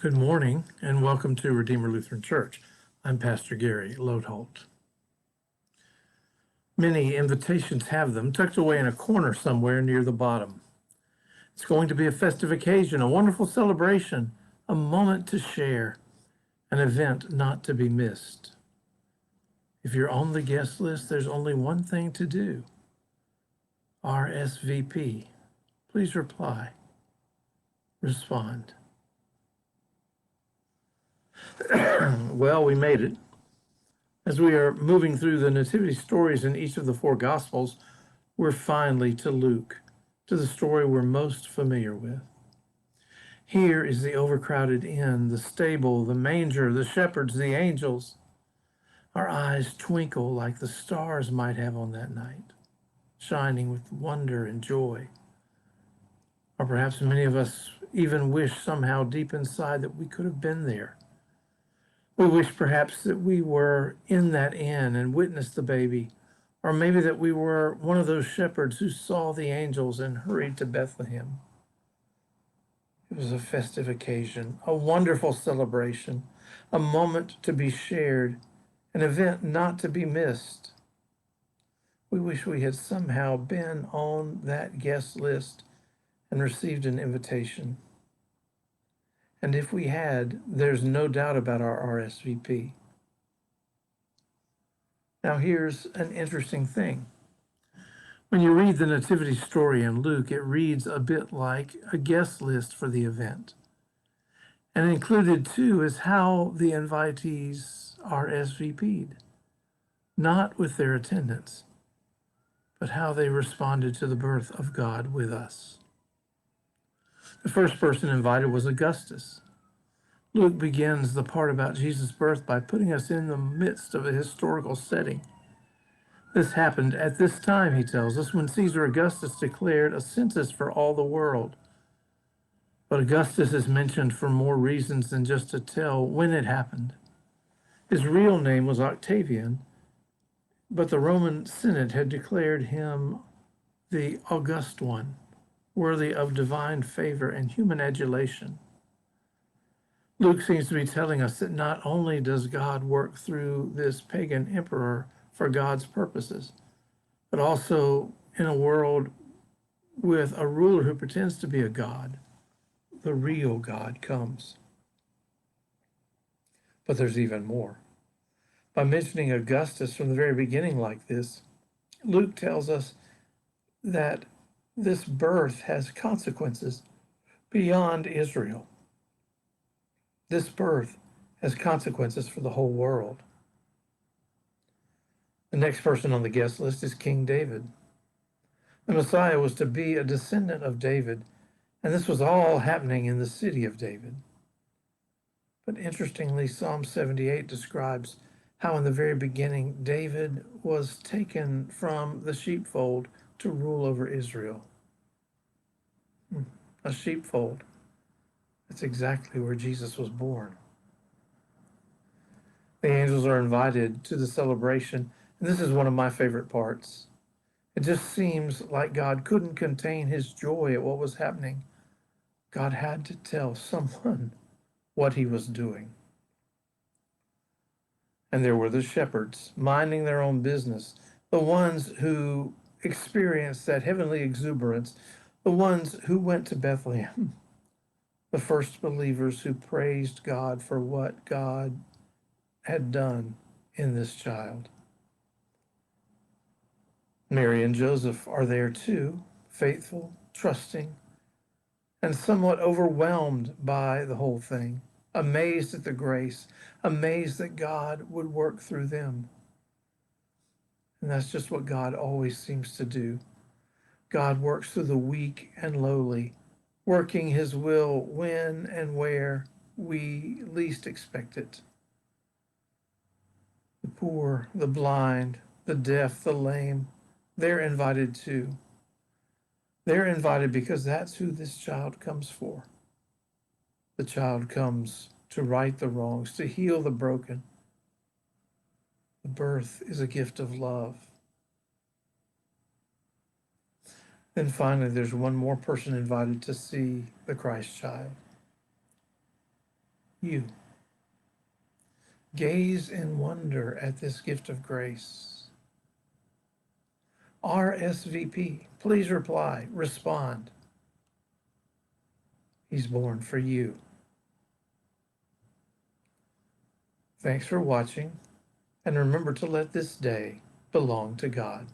Good morning and welcome to Redeemer Lutheran Church. I'm Pastor Gary Lodeholt. Many invitations have them tucked away in a corner somewhere near the bottom. It's going to be a festive occasion, a wonderful celebration, a moment to share, an event not to be missed. If you're on the guest list, there's only one thing to do. RSVP. Please reply. Respond. Well, we made it. As we are moving through the Nativity stories in each of the four Gospels, we're finally to Luke, to the story we're most familiar with. Here is the overcrowded inn, the stable, the manger, the shepherds, the angels. Our eyes twinkle like the stars might have on that night, shining with wonder and joy. Or perhaps many of us even wish somehow deep inside that we could have been there. We wish perhaps that we were in that inn and witnessed the baby, or maybe that we were one of those shepherds who saw the angels and hurried to Bethlehem. It was a festive occasion, a wonderful celebration, a moment to be shared, an event not to be missed. We wish we had somehow been on that guest list and received an invitation. And if we had, there's no doubt about our RSVP. Now here's an interesting thing. When you read the Nativity story in Luke, it reads a bit like a guest list for the event. And included too is how the invitees RSVP'd, not with their attendance, but how they responded to the birth of God with us. The first person invited was Augustus. Luke begins the part about Jesus' birth by putting us in the midst of a historical setting. This happened at this time, he tells us, when Caesar Augustus declared a census for all the world. But Augustus is mentioned for more reasons than just to tell when it happened. His real name was Octavian, but the Roman Senate had declared him the August one, worthy of divine favor and human adulation. Luke seems to be telling us that not only does God work through this pagan emperor for God's purposes, but also in a world with a ruler who pretends to be a god, the real God comes. But there's even more. By mentioning Augustus from the very beginning like this, Luke tells us that this birth has consequences beyond Israel. This birth has consequences for the whole world. The next person on the guest list is King David. The Messiah was to be a descendant of David, and this was all happening in the city of David. But interestingly, Psalm 78 describes how in the very beginning David was taken from the sheepfold to rule over Israel. A sheepfold. That's exactly where Jesus was born. The angels are invited to the celebration, and this is one of my favorite parts. It just seems like God couldn't contain his joy at what was happening. God had to tell someone what he was doing. And there were the shepherds, minding their own business, the ones who experienced that heavenly exuberance, the ones who went to Bethlehem, the first believers who praised God for what God had done in this child. Mary and Joseph are there too, faithful, trusting, and somewhat overwhelmed by the whole thing, amazed at the grace, amazed that God would work through them. And that's just what God always seems to do. God works through the weak and lowly, working his will when and where we least expect it. The poor, the blind, the deaf, the lame, they're invited too. They're invited because that's who this child comes for. The child comes to right the wrongs, to heal the broken. The birth is a gift of love. Then finally, there's one more person invited to see the Christ child. you. Gaze in wonder at this gift of grace. RSVP, please reply, respond. He's born for you. Thanks for watching, and remember to let this day belong to God.